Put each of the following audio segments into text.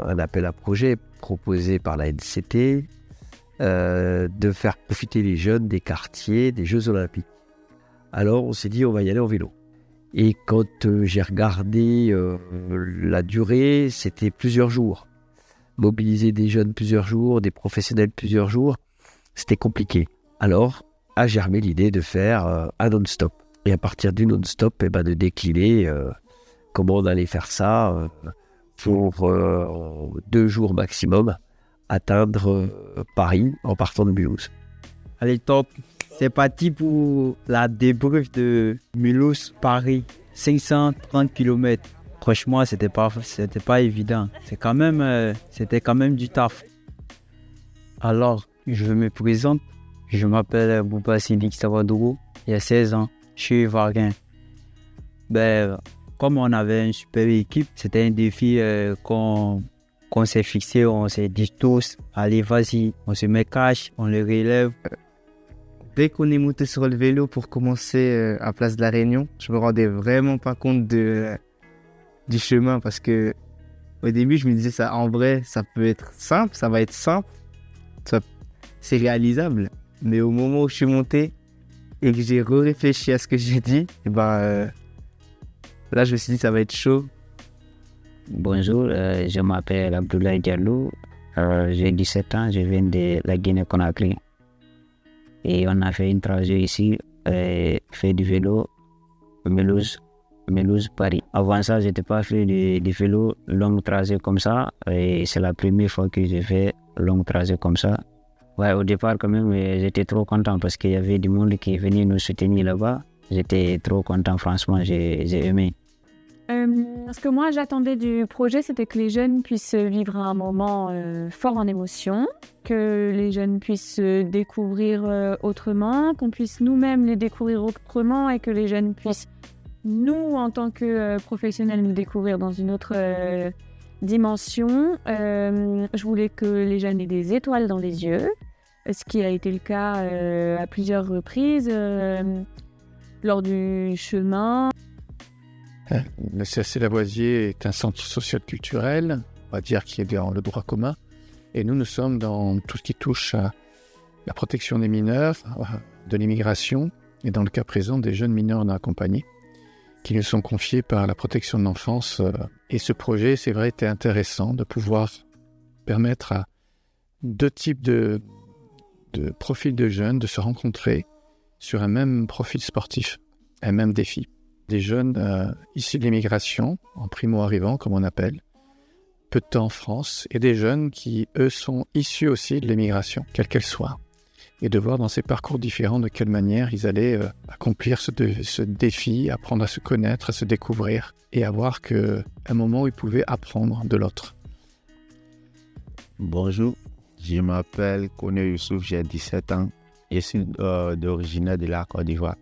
Un appel à projet proposé par la NCT de faire profiter les jeunes des quartiers des Jeux Olympiques. Alors on s'est dit on va y aller en vélo. Et quand j'ai regardé la durée, c'était plusieurs jours. Mobiliser des jeunes plusieurs jours, des professionnels plusieurs jours, c'était compliqué. Alors a germé l'idée de faire un non-stop. Et à partir du non-stop, de décliner comment on allait faire ça pour 2 jours maximum, atteindre Paris en partant de Mulhouse. Allez, top. C'est parti pour la débrief de Mulhouse-Paris, 530 km. Franchement, c'était pas évident. C'était quand même du taf. Alors, je me présente. Je m'appelle Bouba Sidik Savadougou. Il y a 16 ans. Je suis ivoirien. Comme on avait une super équipe, c'était un défi qu'on s'est fixé. On s'est dit tous, allez, vas-y, on se met cash, on le relève. Dès qu'on est monté sur le vélo pour commencer à Place de la Réunion, je me rendais vraiment pas compte du chemin parce que au début, je me disais ça, en vrai, ça peut être simple, ça va être simple, c'est réalisable. Mais au moment où je suis monté et que j'ai réfléchi à ce que j'ai dit, là, je me suis dit ça va être chaud. Bonjour, je m'appelle Abdoulaye Diallo, j'ai 17 ans, je viens de la Guinée-Conakry. Et on a fait une trajet ici, fait du vélo, Mulhouse-Paris. Avant ça, je n'étais pas fait du vélo long trajet comme ça. Et c'est la première fois que j'ai fait long trajet comme ça. Ouais, au départ, quand même, j'étais trop content parce qu'il y avait du monde qui venait nous soutenir là-bas. J'étais trop content, franchement, j'ai aimé. Ce que moi j'attendais du projet, c'était que les jeunes puissent vivre un moment fort en émotion, que les jeunes puissent découvrir autrement, qu'on puisse nous-mêmes les découvrir autrement et que les jeunes puissent, nous, en tant que professionnels, nous découvrir dans une autre dimension. Je voulais que les jeunes aient des étoiles dans les yeux, ce qui a été le cas à plusieurs reprises lors du chemin. Le CAC Lavoisier est un centre social-culturel, on va dire qui est dans le droit commun. Et nous sommes dans tout ce qui touche à la protection des mineurs, de l'immigration, et dans le cas présent des jeunes mineurs non accompagnés, qui nous sont confiés par la protection de l'enfance. Et ce projet, c'est vrai, était intéressant de pouvoir permettre à 2 types de profils de jeunes de se rencontrer sur un même profil sportif, un même défi. Des jeunes issus de l'immigration, en primo-arrivants, comme on appelle, peu de temps en France, et des jeunes qui, eux, sont issus aussi de l'immigration, quelle qu'elle soit. Et de voir dans ces parcours différents de quelle manière ils allaient accomplir ce défi, apprendre à se connaître, à se découvrir, et avoir un moment où ils pouvaient apprendre de l'autre. Bonjour, je m'appelle Koné Youssouf, j'ai 17 ans, je suis d'origine de la Côte d'Ivoire.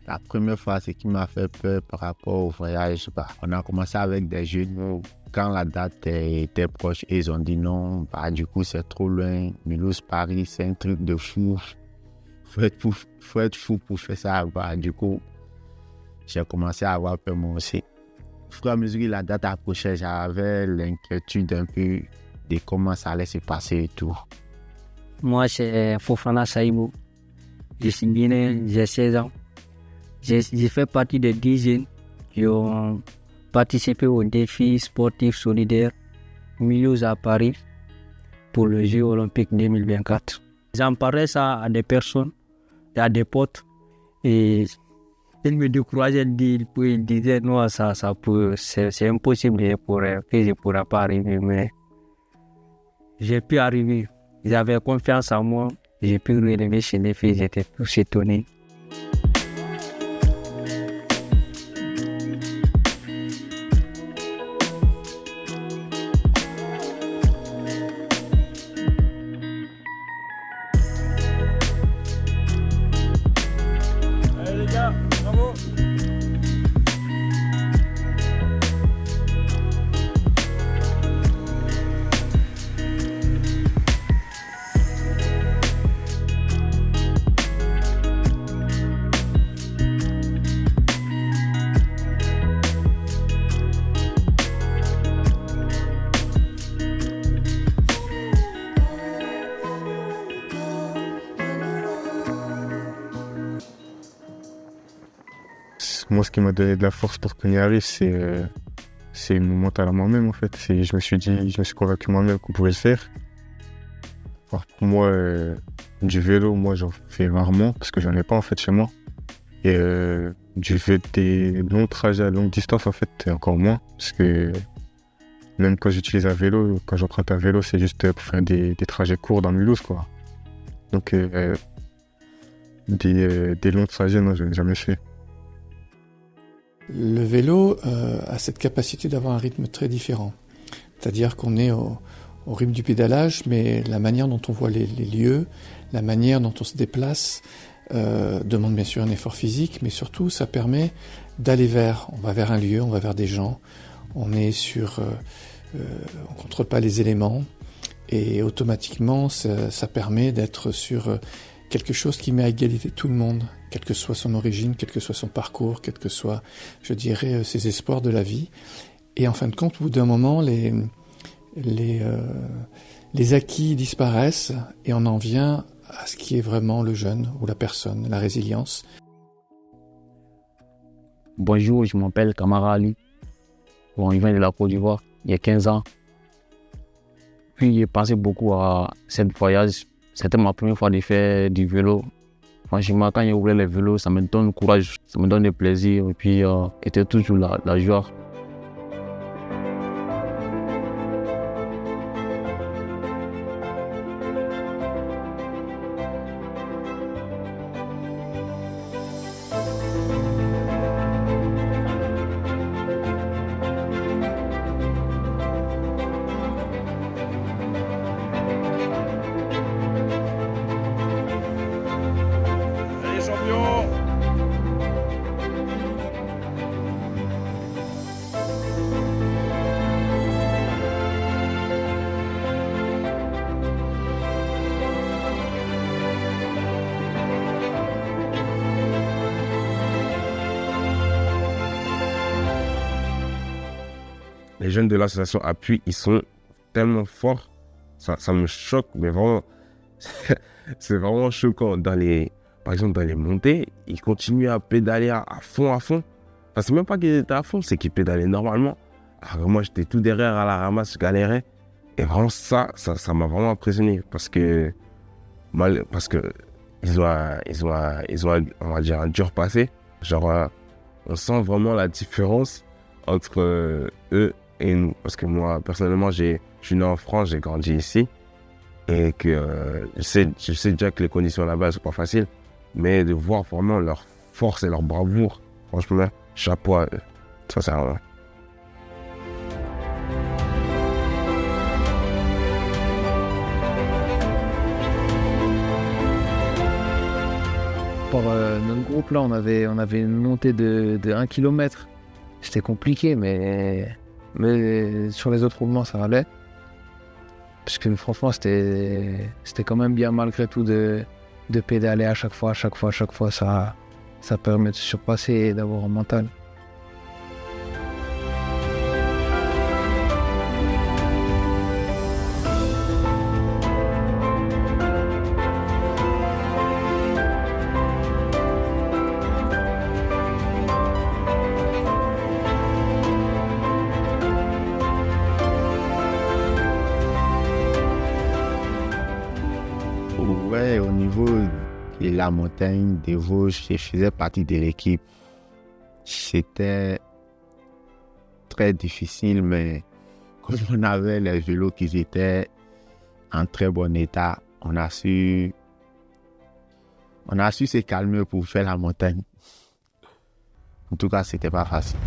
La première fois, ce qui m'a fait peur par rapport au voyage, on a commencé avec des jeunes. Quand la date était proche, ils ont dit non, du coup c'est trop loin. Mulhouse-Paris, c'est un truc de fou. Faut être fou pour faire ça. Du coup, j'ai commencé à avoir peur moi aussi. Au fur et à mesure que la date approchait, j'avais l'inquiétude un peu de comment ça allait se passer et tout. Moi, c'est Fofana Saïbou. Je suis guinéen, j'ai 16 ans. J'ai fait partie des 10 jeunes qui ont participé au défi sportif solidaire Mulhouse à Paris pour le Jeux olympiques 2024. J'en parlais ça à des personnes, à des potes, et ils me décourageaient, ils disaient non, c'est impossible que je ne pourrais pas arriver, mais j'ai pu arriver. J'avais confiance en moi, j'ai pu relever chez les filles, j'étais tous étonné. moi, ce qui m'a donné de la force pour qu'on y arrive, c'est mon mental à moi-même, en fait. Je me suis convaincu moi-même qu'on pouvait le faire. Alors, pour moi, du vélo, moi, j'en fais rarement, parce que j'en ai pas, en fait, chez moi. Et du fait des longs trajets à longue distance, en fait, encore moins, parce que même quand j'utilise un vélo, quand j'emprunte un vélo, c'est juste pour faire des trajets courts dans Mulhouse, quoi. Donc, des longs trajets, non, je n'ai jamais fait. Le vélo a cette capacité d'avoir un rythme très différent. C'est-à-dire qu'on est au rythme du pédalage, mais la manière dont on voit les lieux, la manière dont on se déplace, demande bien sûr un effort physique, mais surtout ça permet d'aller on va vers un lieu, on va vers des gens, on est on contrôle pas les éléments, et automatiquement ça permet d'être sur quelque chose qui met à égalité tout le monde, quelle que soit son origine, quel que soit son parcours, quel que soit, je dirais, ses espoirs de la vie. Et en fin de compte, au bout d'un moment, les acquis disparaissent et on en vient à ce qui est vraiment le jeune ou la personne, la résilience. Bonjour, je m'appelle Kamara Ali. Bon, il vient de la Côte d'Ivoire, il y a 15 ans. Puis j'ai pensé beaucoup à cette voyage. C'était ma première fois de faire du vélo. Franchement, quand j'ai ouvert les vélos, ça me donne courage, ça me donne du plaisir et puis c'était toujours la joie. Les jeunes de l'association Appui, ils sont tellement forts, ça me choque, mais vraiment, c'est vraiment choquant. Par exemple, dans les montées, ils continuent à pédaler à fond. Enfin, c'est même pas qu'ils étaient à fond, c'est qu'ils pédalaient normalement. Alors moi, j'étais tout derrière à la ramasse, je galérais. Et vraiment, ça m'a vraiment impressionné parce que ils ont, on va dire, un dur passé. Genre, on sent vraiment la différence entre eux et nous. Parce que moi, personnellement, je suis né en France, j'ai grandi ici. Et que je sais déjà que les conditions là-bas ne sont pas faciles. Mais de voir vraiment leur force et leur bravoure, franchement, chapeau à eux. Ça, c'est vraiment... Pour notre groupe, là, on avait une montée de 1 km. C'était compliqué, mais sur les autres mouvements, ça allait. Parce que franchement, c'était quand même bien malgré tout de pédaler à chaque fois. Ça permet de se surpasser et d'avoir un mental. Ouais, au niveau de la montagne des Vosges, je faisais partie de l'équipe. C'était très difficile, mais comme on avait les vélos qui étaient en très bon état, on a su se calmer pour faire la montagne. En tout cas, c'était pas facile.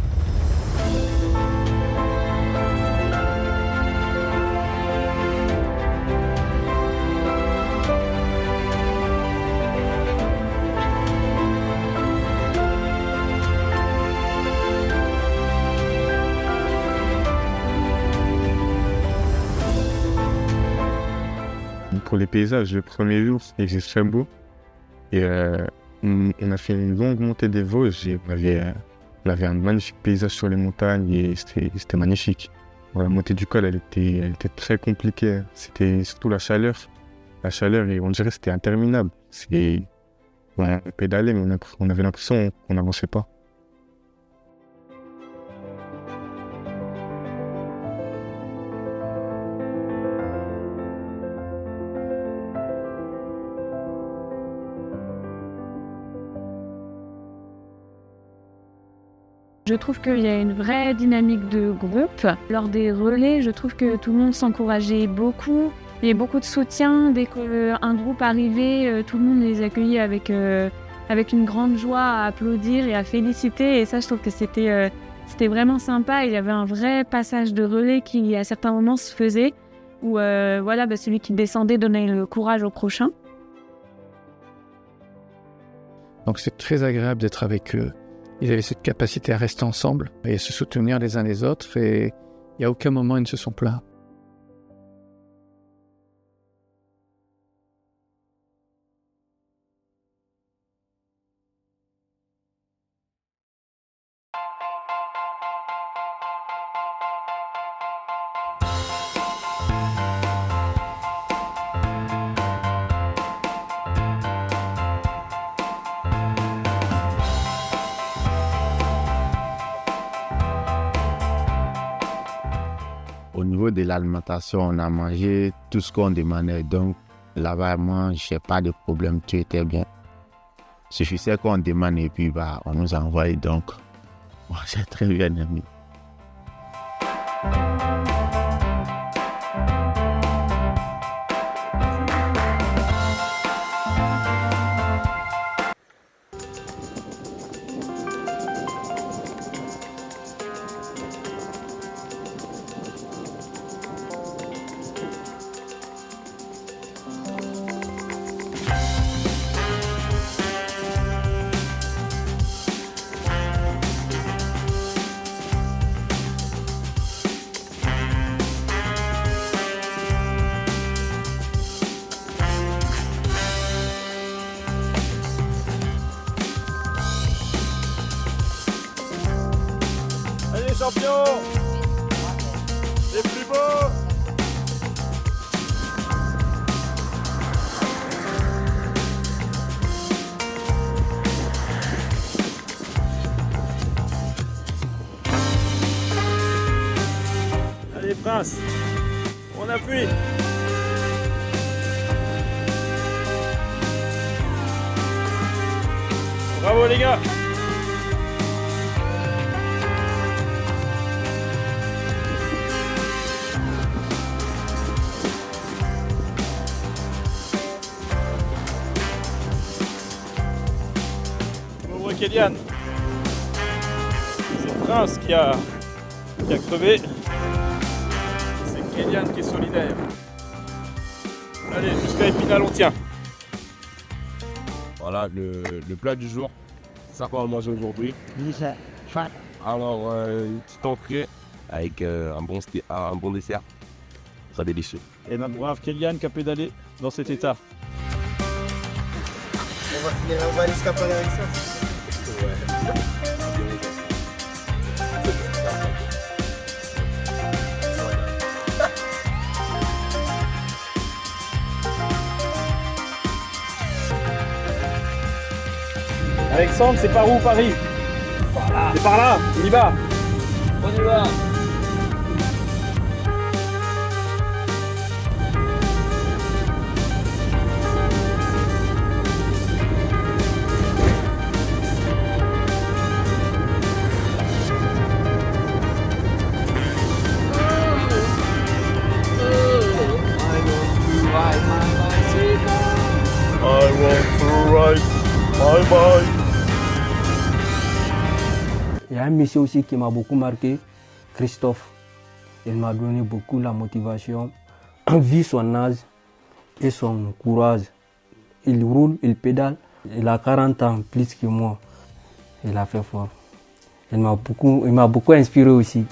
Pour les paysages, le premier jour, c'était très beau. Et on a fait une longue montée des Vosges et on avait un magnifique paysage sur les montagnes et c'était magnifique. Bon, la montée du col, elle était très compliquée. C'était surtout la chaleur. La chaleur, et on dirait que c'était interminable. On pédalait, mais on avait l'impression qu'on n'avançait pas. Je trouve qu'il y a une vraie dynamique de groupe. Lors des relais, je trouve que tout le monde s'encourageait beaucoup. Il y a beaucoup de soutien. Dès qu'un groupe arrivait, tout le monde les accueillait avec une grande joie à applaudir et à féliciter. Et ça, je trouve que c'était vraiment sympa. Il y avait un vrai passage de relais qui, à certains moments, se faisait. Où celui qui descendait donnait le courage au prochain. Donc c'est très agréable d'être avec eux. Ils avaient cette capacité à rester ensemble et se soutenir les uns les autres. Et il n'y a aucun moment ils ne se sont plaints. Au niveau de l'alimentation, on a mangé tout ce qu'on demandait. Donc là-bas, moi, je n'ai pas de problème, tout était bien. Il suffisait qu'on demande et puis on nous envoie. Donc, moi, j'ai très bien aimé. Allez champions, les plus beaux. Allez Prince, on appuie. Bravo les gars. Pauvre Kélian. C'est Prince qui a crevé. C'est Kélian qui est solidaire. Allez, jusqu'à Épinal, on tient. Voilà le plat du jour. Ça qu'on va manger aujourd'hui. Alors, une petite entrée avec un bon dessert. Ça sera délicieux. Et notre brave Kélian qui a pédalé dans cet état. On va aller se capaler avec ça. Alexandre, c'est par où Paris? C'est par là, on y va. On y va. I want to ride my bike. Il y a un monsieur aussi qui m'a beaucoup marqué, Christophe. Il m'a donné beaucoup la motivation, vu son âge et son courage. Il roule, il pédale. Il a 40 ans plus que moi. Il a fait fort. Il m'a beaucoup inspiré aussi.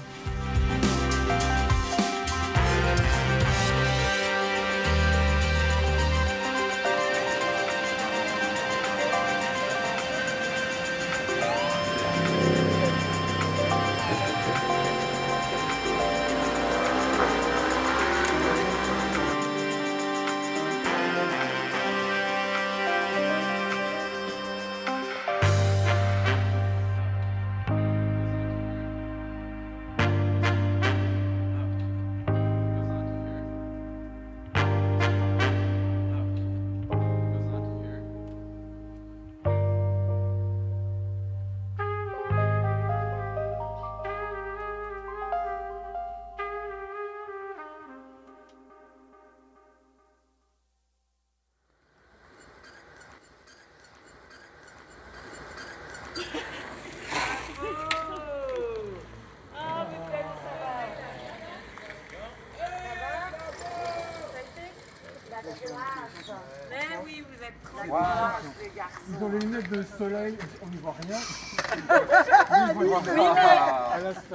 Mais oui, vous êtes trop les garçons. Ils ont les lunettes de soleil, on n'y voit rien.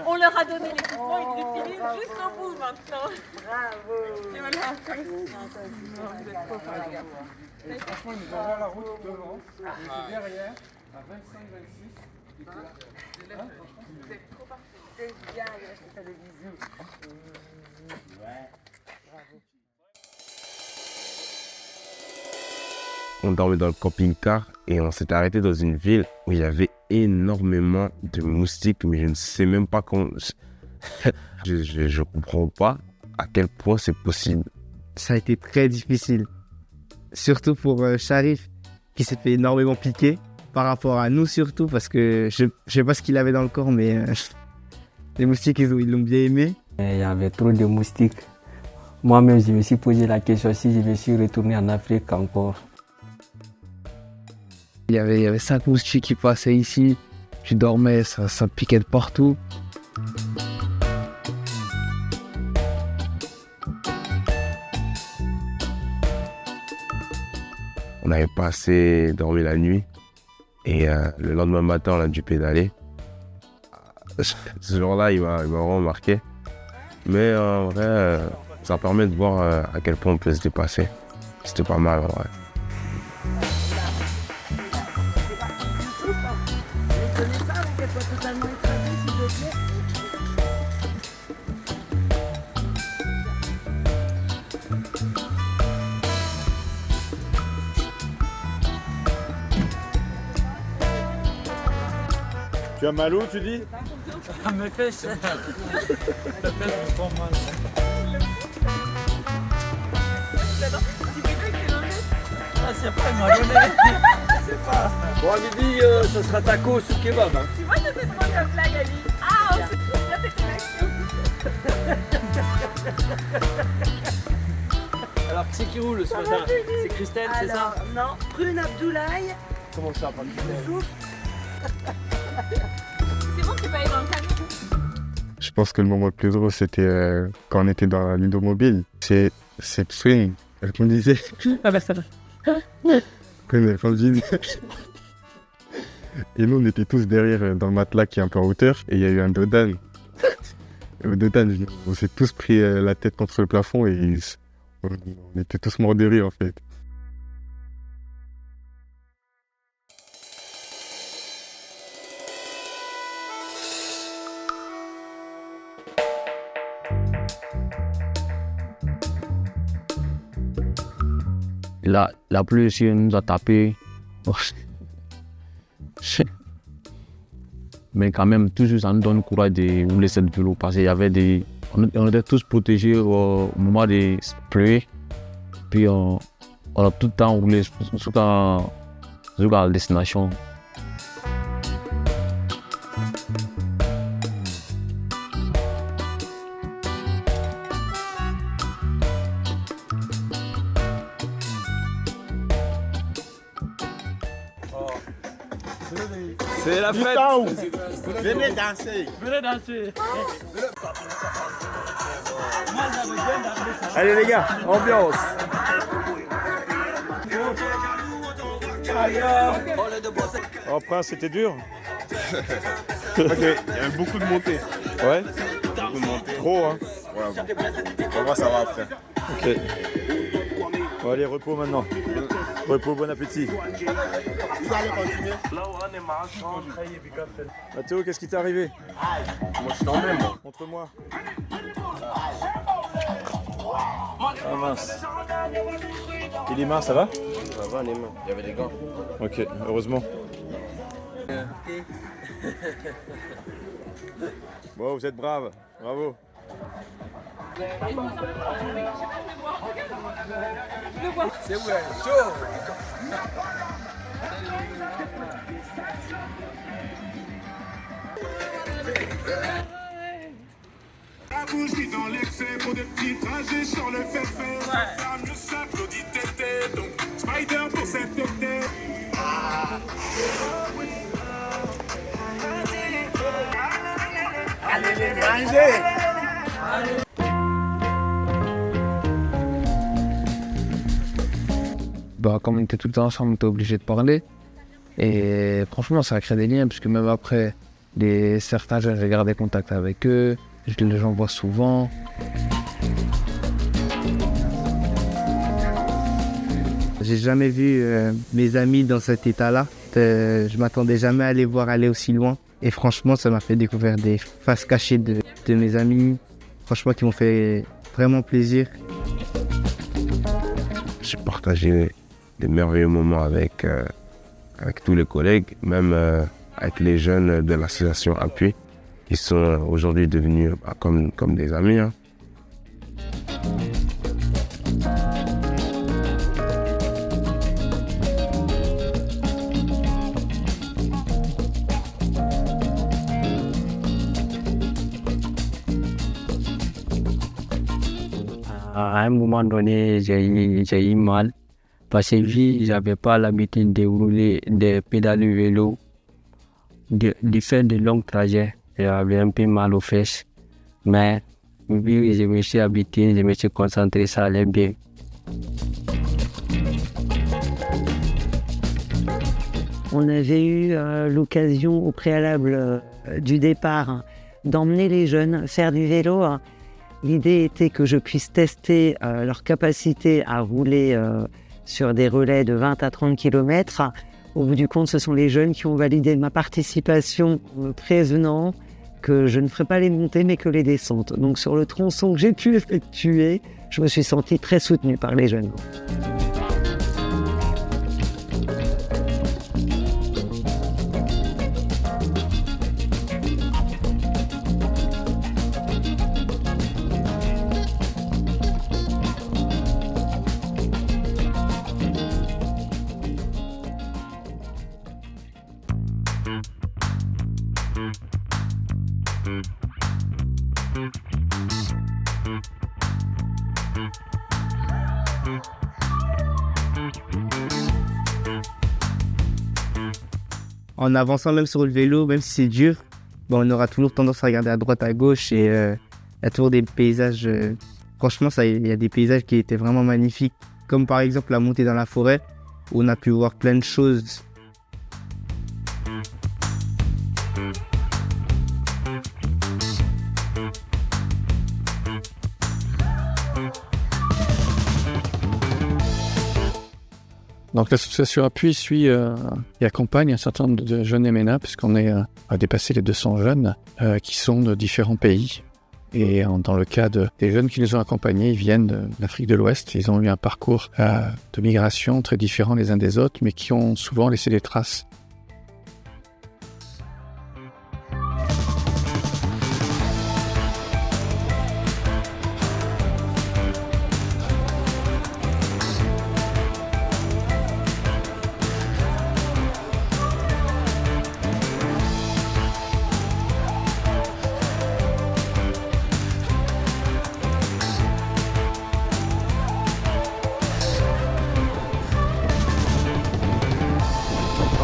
On leur a donné l'équipement, ils l'utilisent jusqu'au bout maintenant. Bravo. Et voilà. Vous êtes trop forts. Franchement, ils nous envoient la route devant. Et derrière, à 25-26, ils étaient là. Vous êtes trop parfaits. C'est bien, je te fais des bisous. On dormait dans le camping-car et on s'est arrêté dans une ville où il y avait énormément de moustiques, mais je ne sais même pas comment... je comprends pas à quel point c'est possible. Ça a été très difficile. Surtout pour Sharif, qui s'est fait énormément piquer. Par rapport à nous surtout, parce que je sais pas ce qu'il avait dans le corps, mais les moustiques, ils l'ont bien aimé. Il y avait trop de moustiques. Moi-même, je me suis posé la question si je me suis retourné en Afrique encore. Il y avait 5 moustiques qui passaient ici. Je dormais, ça piquait de partout. On n'avait pas assez dormi la nuit et le lendemain matin, on a dû pédaler. Ce jour-là, il m'a vraiment marqué. Mais en vrai, ça permet de voir à quel point on peut se dépasser. C'était pas mal en vrai. Tu as mal où, tu dis? Mes fesses. Ça fait trop mal. C'est pas, il m'a donné. C'est pas. Bon, à midi, ça sera tacos ou kebab. Hein. Tu vois, je te demande la blague, Ali. Ah, on s'est trop bien fait l'action. Alors, qui c'est qui roule ce matin? C'est Christelle, c'est ça? Non, Prune Abdoulaye. Comment ça, pas Christelle? C'est bon, tu peux aller dans le camion. Je pense que le moment le plus drôle, c'était quand on était dans la Ludomobile. C'est Swing, elle conduisait. Ah bah ça va. Elle conduisait. Et nous, on était tous derrière dans le matelas qui est un peu en hauteur. Et il y a eu un dodan. Et au dodan, on s'est tous pris la tête contre le plafond et on était tous morts de rire en fait. La pluie aussi nous a tapé. Mais quand même, toujours ça nous donne courage de rouler cette vélo parce qu'il y avait on était tous protégés au moment des pluies. Puis on a tout le temps roulé jusqu'à la destination. C'est la fête. Venez danser. Venez danser. Allez les gars, ambiance. Oh Prince, c'était dur. Ok, il y avait beaucoup de montées. Ouais. Beaucoup de montées. Trop hein. Ouais, bon. On va voir ça va après. Ok. Bon, allez, repos maintenant. Repos, bon appétit. Vous allez continuer. Mathéo, qu'est-ce qui t'est arrivé? Moi je suis en même. Montre-moi. Ah mince. Et les mains, ça va? Ça va les mains. Il y avait des gants. Ok, heureusement. Bon, vous êtes braves. Bravo. C'est où, chaud. La bouche qui dans l'excès pour des petits trajets sur le fait fait. La femme ne s'applaudit tété. Donc Spider pour cette tété. Allez les manger. comme on était tout le temps ensemble, on était obligé de parler. Et franchement, ça a créé des liens, puisque même après, certains jeunes, j'ai gardé contact avec eux, les gens voient souvent. J'ai jamais vu mes amis dans cet état-là. Je m'attendais jamais à les voir aller aussi loin. Et franchement, ça m'a fait découvrir des faces cachées de mes amis. Franchement, qui m'ont fait vraiment plaisir. J'ai partagé des merveilleux moments avec tous les collègues, même avec les jeunes de l'association Appui, qui sont aujourd'hui devenus comme des amis. Hein. À un moment donné, j'ai eu mal parce que je n'avais pas l'habitude de rouler, de pédaler vélo, de faire de longs trajets. J'avais un peu mal aux fesses, mais vu que je me suis habitué, je me suis concentré, ça allait bien. On avait eu l'occasion au préalable du départ d'emmener les jeunes faire du vélo. L'idée était que je puisse tester leur capacité à rouler sur des relais de 20 à 30 km. Au bout du compte, ce sont les jeunes qui ont validé ma participation en me prévenant que je ne ferais pas les montées mais que les descentes. Donc sur le tronçon que j'ai pu effectuer, je me suis senti très soutenu par les jeunes. En avançant même sur le vélo, même si c'est dur, on aura toujours tendance à regarder à droite, à gauche et il y a toujours des paysages. Franchement, il y a des paysages qui étaient vraiment magnifiques, comme par exemple la montée dans la forêt où on a pu voir plein de choses. Donc l'association Appui suit et accompagne un certain nombre de jeunes MNA, puisqu'on a dépassé les 200 jeunes qui sont de différents pays. Et dans le cas des jeunes qui nous ont accompagnés, ils viennent d'Afrique de l'Ouest. Ils ont eu un parcours de migration très différent les uns des autres, mais qui ont souvent laissé des traces.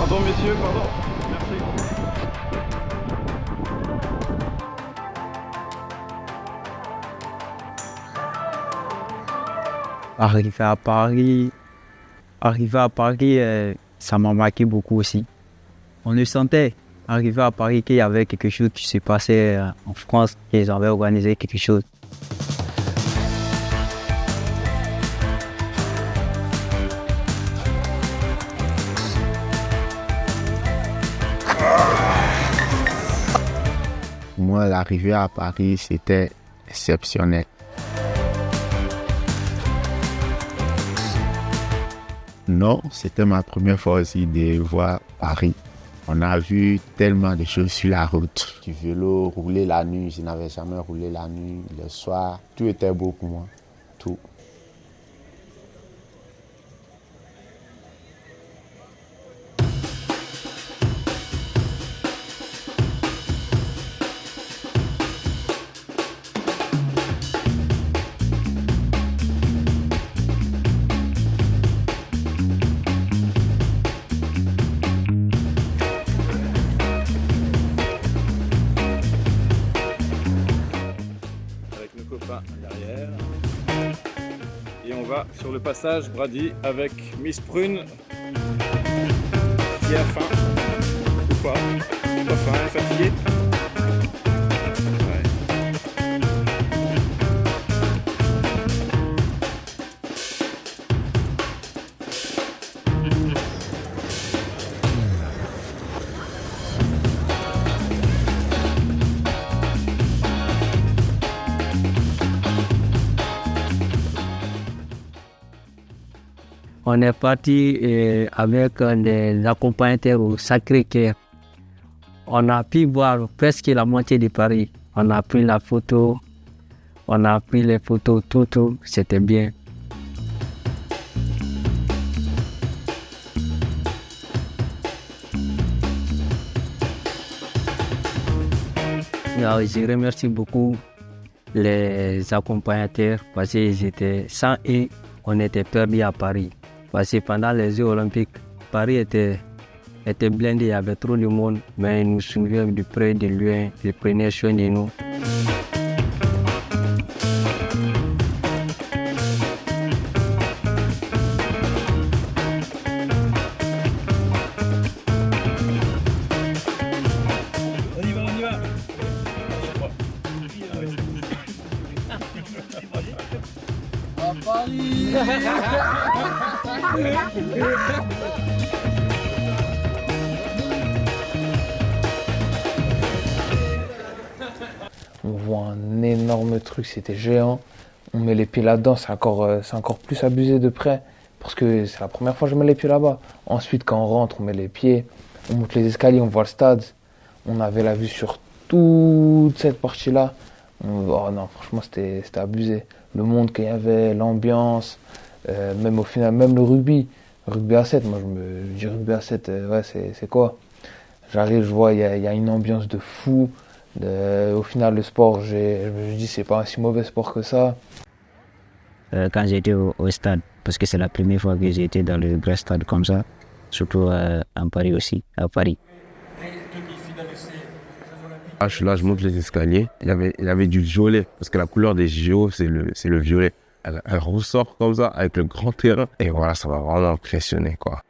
Pardon messieurs, pardon. Merci. Arriver à Paris, ça m'a marqué beaucoup aussi. On le sentait, arriver à Paris, qu'il y avait quelque chose qui se passait en France, qu'ils avaient organisé quelque chose. Moi, l'arrivée à Paris, c'était exceptionnel. Non, c'était ma première fois aussi de voir Paris. On a vu tellement de choses sur la route. Du vélo, rouler la nuit, je n'avais jamais roulé la nuit, le soir. Tout était beau pour moi, tout. Avec nos copains derrière. sur le passage, Brady avec Miss Prune qui a faim ou pas. Pas faim, elle est fatiguée. On est parti avec des accompagnateurs au Sacré-Cœur. On a pu voir presque la moitié de Paris. On a pris la photo, on a pris les photos, tout, c'était bien. Alors, je remercie beaucoup les accompagnateurs parce que sans eux, on était perdus à Paris. Parce que pendant les Jeux Olympiques, Paris était blindé, il y avait trop de monde, mais ils nous suivaient de près, de loin, ils prenaient soin de nous. On y va. À Paris. On voit un énorme truc, c'était géant. On met les pieds là-dedans, c'est encore plus abusé de près. Parce que c'est la première fois que je mets les pieds là-bas. Ensuite, quand on rentre, on met les pieds, on monte les escaliers, on voit le stade. On avait la vue sur toute cette partie-là. Oh non, franchement, c'était abusé. Le monde qu'il y avait, l'ambiance, même au final, même le rugby. Rugby à 7, moi je me dis rugby à 7, ouais, c'est quoi? J'arrive, je vois, il y a une ambiance de fou. Au final, le sport, je me dis, c'est pas un si mauvais sport que ça. Quand j'étais au stade, parce que c'est la première fois que j'ai été dans le grand stade comme ça, surtout en Paris aussi, à Paris. Ah, je suis là, je monte les escaliers. Il y avait du violet, parce que la couleur des JO, c'est le violet. Elle ressort comme ça, avec le grand terrain. Et voilà, ça m'a vraiment impressionné, quoi.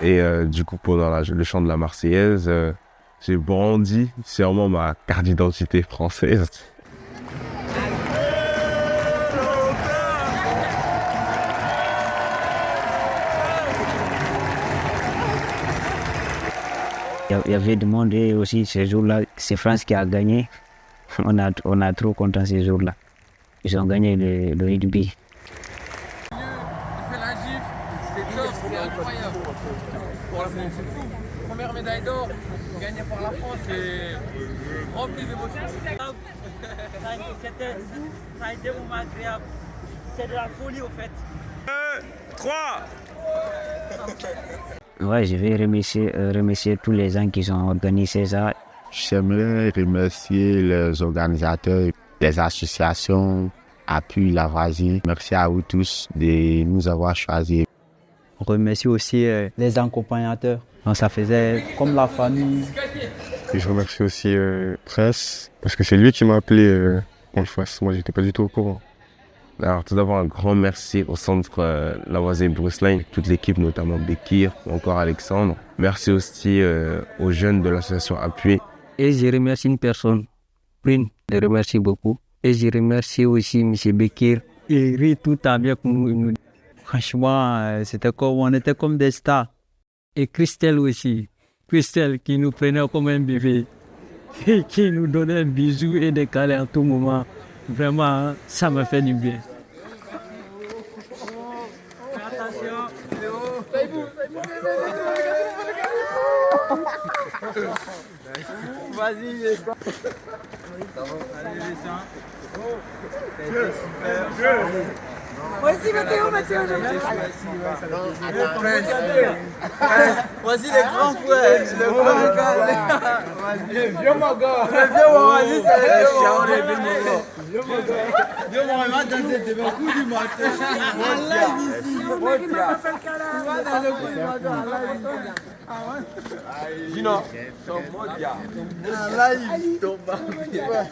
Et du coup, pendant le chant de la Marseillaise, j'ai brandi sûrement ma carte d'identité française. Il y avait demandé aussi ces jours-là, c'est France qui a gagné. On a trop content ces jours-là. Ils ont gagné le rugby. C'est incroyable. Pour la France, c'est fou. Première médaille d'or gagnée par la France, c'est rempli d'émotions. Ça a été vraiment agréable. C'est de la folie au fait. 3. Ouais, je vais remercier tous les gens qui ont organisé ça. J'aimerais remercier les organisateurs, les associations, Appui Lavoisier. Merci à vous tous de nous avoir choisis. On remercie aussi les accompagnateurs. Donc, ça faisait comme la famille. Et je remercie aussi Presse, parce que c'est lui qui m'a appelé qu'on le fasse. Moi, j'étais pas du tout au courant. Alors, tout d'abord, un grand merci au centre Lavoisier Bruce Line, toute l'équipe, notamment Bekir ou encore Alexandre. Merci aussi aux jeunes de l'association Appui. Et je remercie une personne, Prune, je le remercie beaucoup. Et je remercie aussi M. Bekir. Il rit tout le temps avec nous. Franchement, on était comme des stars. Et Christelle aussi. Christelle qui nous prenait comme un bébé, qui nous donnait un bisou et des câlins à tout moment. Vraiment, ça m'a fait du bien. Vas-y, descends. Allez, descends. Voici Mathéo, Voici les grands frères, le grand gars. Le vieux mon gars. Le vieux mon gars, vas-y, c'est le vieux mon gars. Vieux mon gars, va danser, c'est le coup du matin. En live ici. Tu vas dans le coup du matin, en live ici. Gino, ton bon gars. En live, ton bon gars.